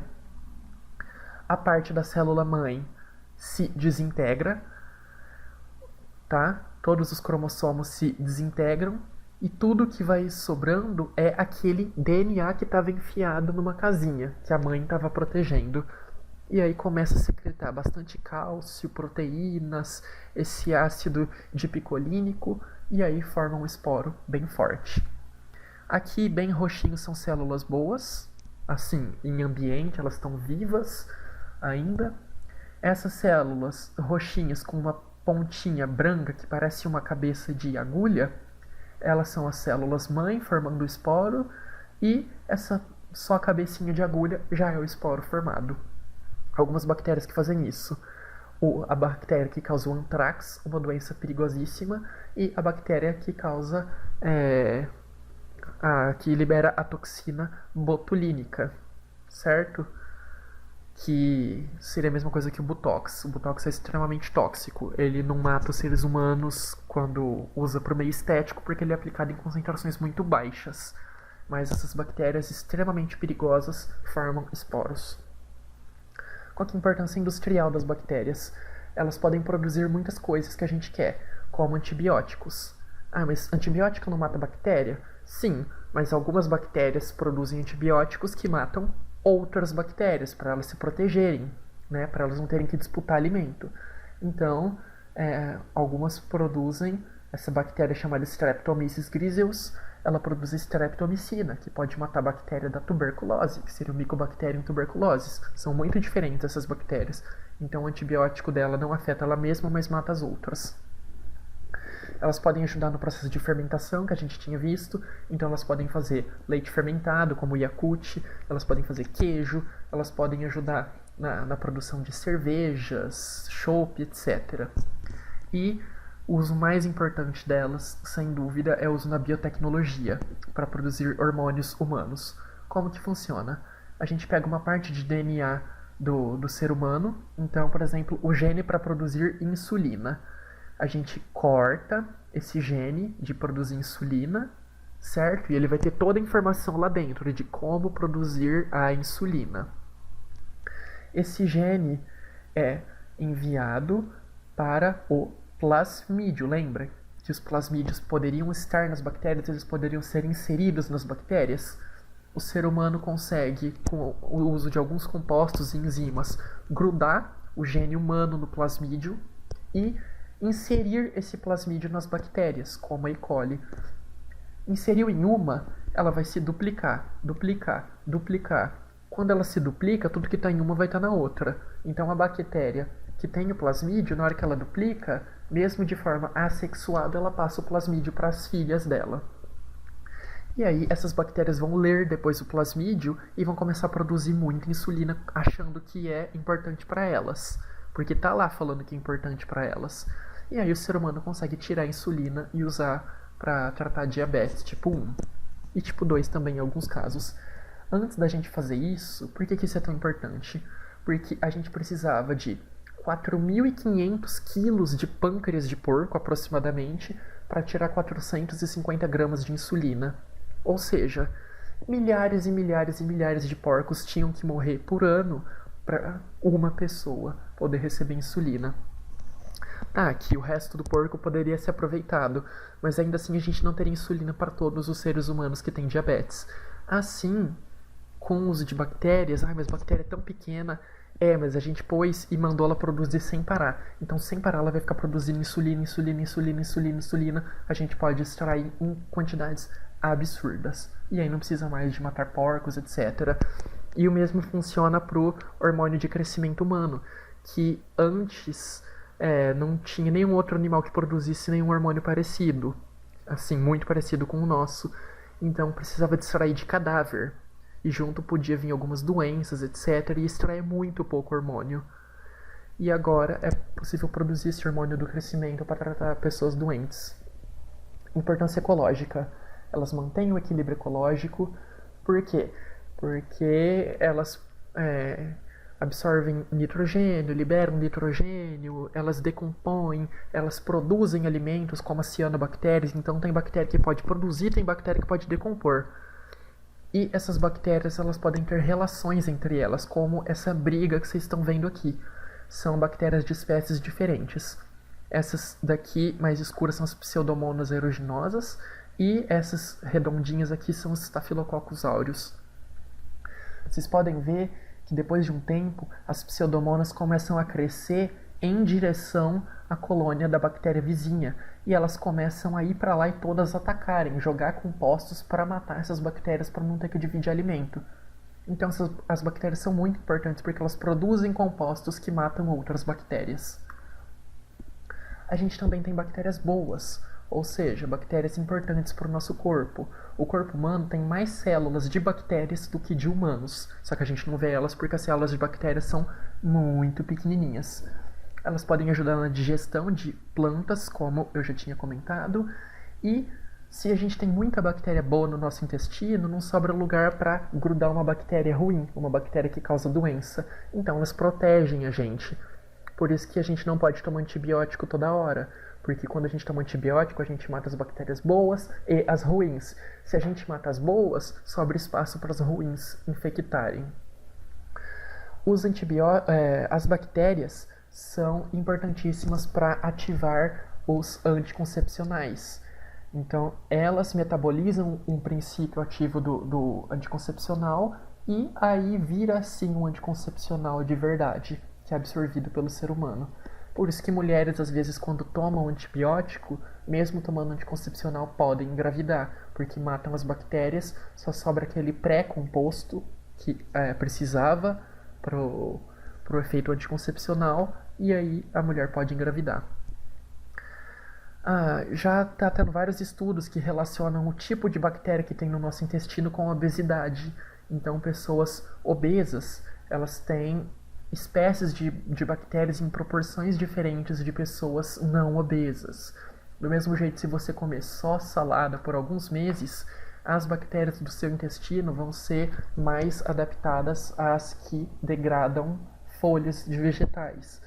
A parte da célula-mãe se desintegra, tá? Todos os cromossomos se desintegram e tudo que vai sobrando é aquele DNA que estava enfiado numa casinha, que a mãe estava protegendo. E aí começa a secretar bastante cálcio, proteínas, esse ácido dipicolínico, e aí forma um esporo bem forte. Aqui, bem roxinho, são células boas, assim, em ambiente, elas estão vivas ainda. Essas células roxinhas com uma pontinha branca que parece uma cabeça de agulha, elas são as células-mãe formando o esporo, e essa só a cabecinha de agulha já é o esporo formado. Algumas bactérias que fazem isso. a bactéria que causa o anthrax, uma doença perigosíssima, e a bactéria que causa que libera a toxina botulínica, certo? Que seria a mesma coisa que o Botox. O Botox é extremamente tóxico. Ele não mata os seres humanos quando usa para o meio estético, porque ele é aplicado em concentrações muito baixas. Mas essas bactérias extremamente perigosas formam esporos. Qual que é a importância industrial das bactérias? Elas podem produzir muitas coisas que a gente quer, como antibióticos. Ah, mas antibiótico não mata bactéria? Sim, mas algumas bactérias produzem antibióticos que matam outras bactérias, para elas se protegerem, né, para elas não terem que disputar alimento. Então, algumas produzem essa bactéria chamada Streptomyces griseus, ela produz streptomicina, que pode matar a bactéria da tuberculose, que seria o Mycobacterium tuberculosis. São muito diferentes essas bactérias. Então, o antibiótico dela não afeta ela mesma, mas mata as outras. Elas podem ajudar no processo de fermentação, que a gente tinha visto. Então, elas podem fazer leite fermentado, como o Yakult. Elas podem fazer queijo. Elas podem ajudar na produção de cervejas, chopp, etc. E o uso mais importante delas, sem dúvida, é o uso na biotecnologia, para produzir hormônios humanos. Como que funciona? A gente pega uma parte de DNA do ser humano. Então, por exemplo, o gene para produzir insulina. A gente corta esse gene de produzir insulina, certo? E ele vai ter toda a informação lá dentro de como produzir a insulina. Esse gene é enviado para o plasmídio, lembra? Que os plasmídios poderiam estar nas bactérias, eles poderiam ser inseridos nas bactérias. O ser humano consegue, com o uso de alguns compostos e enzimas, grudar o gene humano no plasmídio e inserir esse plasmídio nas bactérias, como a E. coli. Inseriu em uma, ela vai se duplicar, duplicar, duplicar. Quando ela se duplica, tudo que está em uma vai estar na outra. Então a bactéria que tem o plasmídio, na hora que ela duplica, mesmo de forma assexuada, ela passa o plasmídio para as filhas dela. E aí essas bactérias vão ler depois o plasmídio e vão começar a produzir muita insulina, achando que é importante para elas, porque tá lá falando que é importante para elas. E aí o ser humano consegue tirar a insulina e usar para tratar diabetes tipo 1 e tipo 2 também em alguns casos. Antes da gente fazer isso, por que isso é tão importante? Porque a gente precisava de 4.500 quilos de pâncreas de porco, aproximadamente, para tirar 450 gramas de insulina. Ou seja, milhares e milhares e milhares de porcos tinham que morrer por ano para uma pessoa poder receber insulina. Tá, que o resto do porco poderia ser aproveitado, mas ainda assim a gente não teria insulina para todos os seres humanos que têm diabetes. Assim, com o uso de bactérias, mas bactéria é tão pequena, mas a gente pôs e mandou ela produzir sem parar. Então, sem parar, ela vai ficar produzindo insulina, insulina, insulina, insulina, insulina. A gente pode extrair em quantidades absurdas. E aí não precisa mais de matar porcos, etc. E o mesmo funciona para o hormônio de crescimento humano, que antes não tinha nenhum outro animal que produzisse nenhum hormônio parecido, assim, muito parecido com o nosso. Então precisava de extrair de cadáver. E junto podia vir algumas doenças, etc. E extrair muito pouco hormônio. E agora é possível produzir esse hormônio do crescimento para tratar pessoas doentes. Importância ecológica. Elas mantêm o equilíbrio ecológico. Por quê? Porque elas absorvem nitrogênio, liberam nitrogênio, elas decompõem, elas produzem alimentos como as cianobactérias. Então tem bactéria que pode produzir, tem bactéria que pode decompor. E essas bactérias, elas podem ter relações entre elas, como essa briga que vocês estão vendo aqui. São bactérias de espécies diferentes. Essas daqui mais escuras são as Pseudomonas aeruginosas e essas redondinhas aqui são os Staphylococcus aureus. Vocês podem ver que depois de um tempo, as pseudomonas começam a crescer em direção à colônia da bactéria vizinha. E elas começam a ir para lá e todas atacarem, jogar compostos para matar essas bactérias para não ter que dividir alimento. Então as bactérias são muito importantes porque elas produzem compostos que matam outras bactérias. A gente também tem bactérias boas, ou seja, bactérias importantes para o nosso corpo. O corpo humano tem mais células de bactérias do que de humanos, só que a gente não vê elas porque as células de bactérias são muito pequenininhas. Elas podem ajudar na digestão de plantas, como eu já tinha comentado, e se a gente tem muita bactéria boa no nosso intestino, não sobra lugar para grudar uma bactéria ruim, uma bactéria que causa doença. Então elas protegem a gente. Por isso que a gente não pode tomar antibiótico toda hora. Porque quando a gente toma antibiótico, a gente mata as bactérias boas e as ruins. Se a gente mata as boas, sobra espaço para as ruins infectarem. As bactérias são importantíssimas para ativar os anticoncepcionais. Então, elas metabolizam um princípio ativo do anticoncepcional e aí vira sim um anticoncepcional de verdade, que é absorvido pelo ser humano. Por isso que mulheres, às vezes, quando tomam antibiótico, mesmo tomando anticoncepcional, podem engravidar, porque matam as bactérias, só sobra aquele pré-composto que precisava para o efeito anticoncepcional, e aí a mulher pode engravidar. Já está tendo vários estudos que relacionam o tipo de bactéria que tem no nosso intestino com a obesidade. Então, pessoas obesas, elas têm espécies de bactérias em proporções diferentes de pessoas não obesas. Do mesmo jeito, se você comer só salada por alguns meses, as bactérias do seu intestino vão ser mais adaptadas às que degradam folhas de vegetais.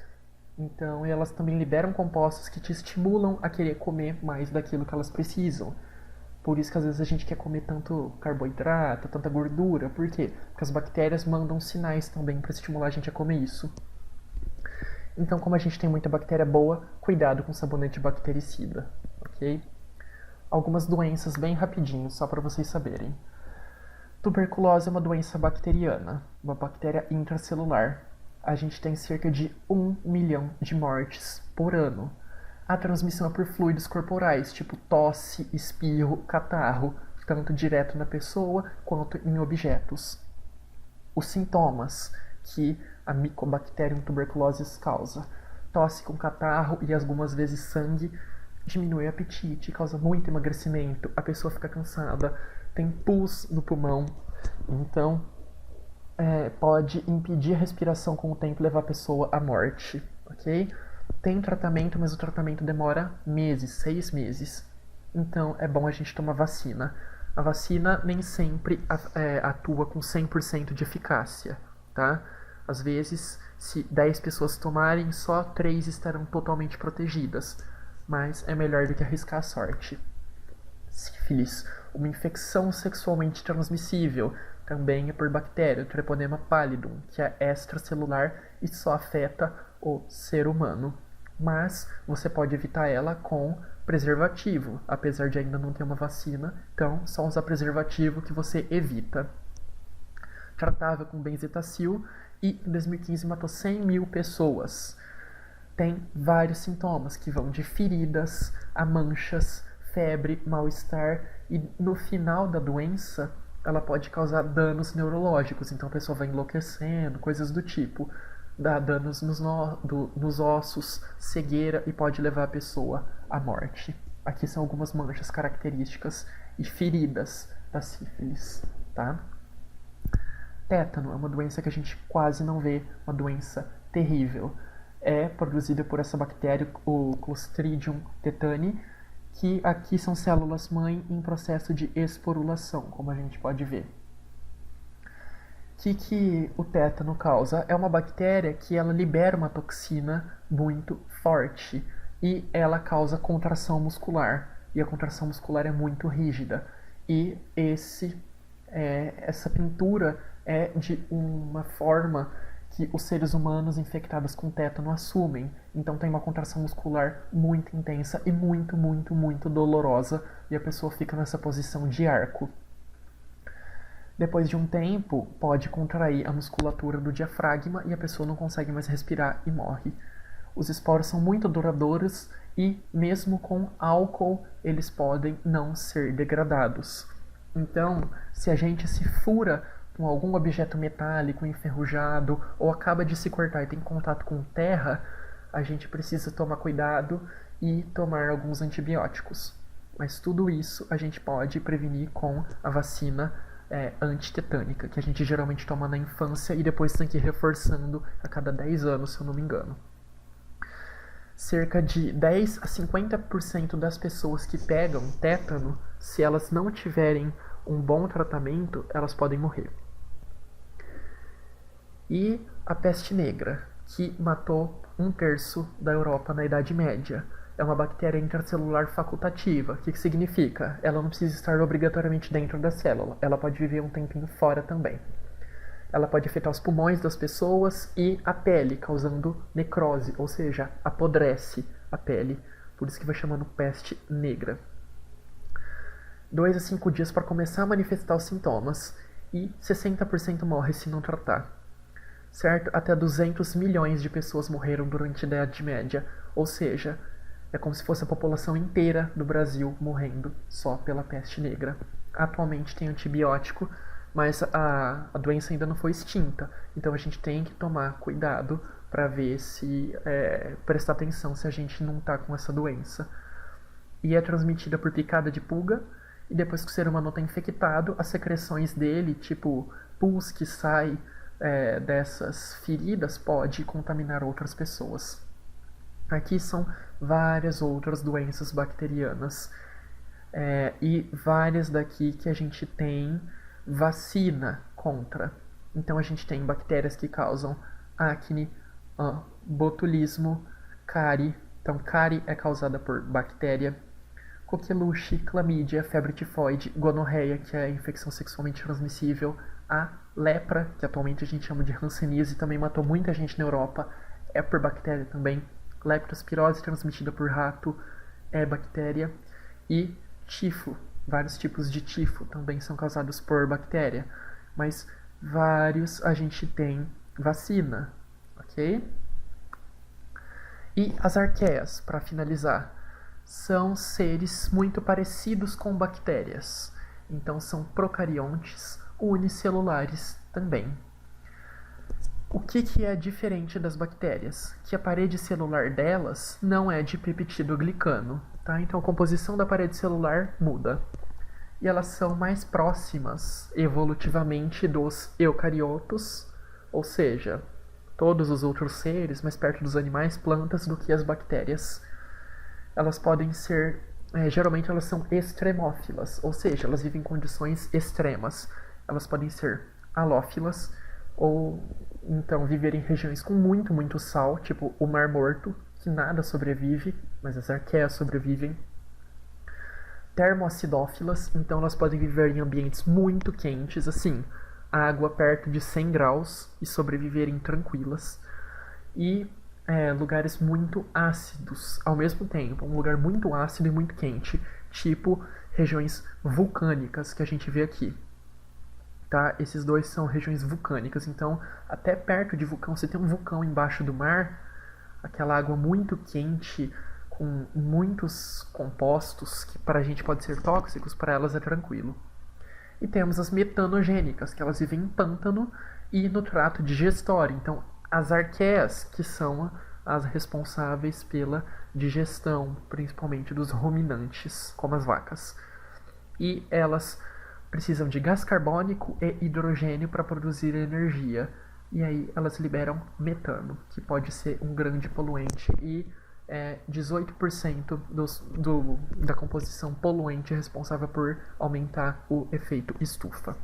Então, elas também liberam compostos que te estimulam a querer comer mais daquilo que elas precisam. Por isso que às vezes a gente quer comer tanto carboidrato, tanta gordura. Por quê? Porque as bactérias mandam sinais também para estimular a gente a comer isso. Então, como a gente tem muita bactéria boa, cuidado com sabonete bactericida, ok? Algumas doenças bem rapidinho, só para vocês saberem. Tuberculose é uma doença bacteriana, uma bactéria intracelular. A gente tem cerca de 1 milhão de mortes por ano. A transmissão é por fluidos corporais, tipo tosse, espirro, catarro, tanto direto na pessoa quanto em objetos. Os sintomas que a Mycobacterium tuberculosis causa: tosse com catarro e algumas vezes sangue, diminui o apetite, causa muito emagrecimento, a pessoa fica cansada, tem pus no pulmão, então pode impedir a respiração com o tempo e levar a pessoa à morte, ok? Tem tratamento, mas o tratamento demora meses, 6 meses. Então é bom a gente tomar vacina. A vacina nem sempre atua com 100% de eficácia, tá? Às vezes, se 10 pessoas tomarem, só 3 estarão totalmente protegidas. Mas é melhor do que arriscar a sorte. Sífilis, uma infecção sexualmente transmissível, também é por bactéria, o Treponema pallidum, que é extracelular e só afeta o ser humano. Mas você pode evitar ela com preservativo, apesar de ainda não ter uma vacina, então só usar preservativo que você evita. Tratável com benzetacil e em 2015 matou 100 mil pessoas. Tem vários sintomas que vão de feridas a manchas, febre, mal-estar e no final da doença ela pode causar danos neurológicos, então a pessoa vai enlouquecendo, coisas do tipo, dá danos nos ossos, cegueira e pode levar a pessoa à morte. Aqui são algumas manchas características e feridas da sífilis, tá? Tétano é uma doença que a gente quase não vê, uma doença terrível. É produzida por essa bactéria, o Clostridium tetani, que aqui são células-mãe em processo de esporulação, como a gente pode ver. O que o tétano causa? É uma bactéria que ela libera uma toxina muito forte e ela causa contração muscular. E a contração muscular é muito rígida. E essa pintura é de uma forma que os seres humanos infectados com tétano assumem. Então tem uma contração muscular muito intensa e muito, muito, muito dolorosa, e a pessoa fica nessa posição de arco. Depois de um tempo, pode contrair a musculatura do diafragma e a pessoa não consegue mais respirar e morre. Os esporos são muito duradouros e, mesmo com álcool, eles podem não ser degradados. Então, se a gente se fura com algum objeto metálico enferrujado ou acaba de se cortar e tem contato com terra, a gente precisa tomar cuidado e tomar alguns antibióticos. Mas tudo isso a gente pode prevenir com a vacina antitetânica, que a gente geralmente toma na infância e depois tem que ir reforçando a cada 10 anos, se eu não me engano. cerca de 10 a 50% das pessoas que pegam tétano, se elas não tiverem um bom tratamento, elas podem morrer. E a peste negra, que matou 1/3 da Europa na Idade Média. É uma bactéria intracelular facultativa. O que significa? Ela não precisa estar obrigatoriamente dentro da célula. Ela pode viver um tempinho fora também. Ela pode afetar os pulmões das pessoas e a pele, causando necrose, ou seja, apodrece a pele. Por isso que vai chamando peste negra. 2 a 5 dias para começar a manifestar os sintomas e 60% morre se não tratar. Certo? Até 200 milhões de pessoas morreram durante a Idade Média, ou seja, é como se fosse a população inteira do Brasil morrendo só pela peste negra. Atualmente tem antibiótico, mas a doença ainda não foi extinta, então a gente tem que tomar cuidado para ver se, prestar atenção se a gente não está com essa doença. E é transmitida por picada de pulga, e depois que o ser humano está infectado, as secreções dele, tipo pus que sai dessas feridas, pode contaminar outras pessoas. Aqui são várias outras doenças bacterianas e várias daqui que a gente tem vacina contra. Então a gente tem bactérias que causam acne, botulismo, cárie. Então cárie é causada por bactéria. Coqueluche, clamídia, febre tifoide, gonorreia, que é a infecção sexualmente transmissível, a lepra, que atualmente a gente chama de hanseníase, também matou muita gente na Europa, é por bactéria também. Leptospirose, transmitida por rato, é bactéria. E tifo, vários tipos de tifo também são causados por bactéria. Mas vários a gente tem vacina, ok? E as arqueias, para finalizar, são seres muito parecidos com bactérias. Então são procariontes, unicelulares também. O que é diferente das bactérias? Que a parede celular delas não é de peptidoglicano, tá? Então a composição da parede celular muda. E elas são mais próximas evolutivamente dos eucariotos, ou seja, todos os outros seres, mais perto dos animais, plantas, do que as bactérias. Elas podem ser, geralmente elas são extremófilas, ou seja, elas vivem em condições extremas. Elas podem ser halófilas, ou então viver em regiões com muito sal, tipo o Mar Morto, que nada sobrevive, mas as arqueias sobrevivem. Termoacidófilas, então elas podem viver em ambientes muito quentes, assim, água perto de 100 graus e sobreviverem tranquilas. E lugares muito ácidos ao mesmo tempo, um lugar muito ácido e muito quente, tipo regiões vulcânicas que a gente vê aqui. Tá? Esses dois são regiões vulcânicas, então até perto de vulcão, se tem um vulcão embaixo do mar, aquela água muito quente, com muitos compostos que para a gente pode ser tóxicos, para elas é tranquilo. E temos as metanogênicas, que elas vivem em pântano e no trato digestório, então as arqueias, que são as responsáveis pela digestão, principalmente dos ruminantes, como as vacas. E elas precisam de gás carbônico e hidrogênio para produzir energia. E aí elas liberam metano, que pode ser um grande poluente. E 18% da composição poluente é responsável por aumentar o efeito estufa.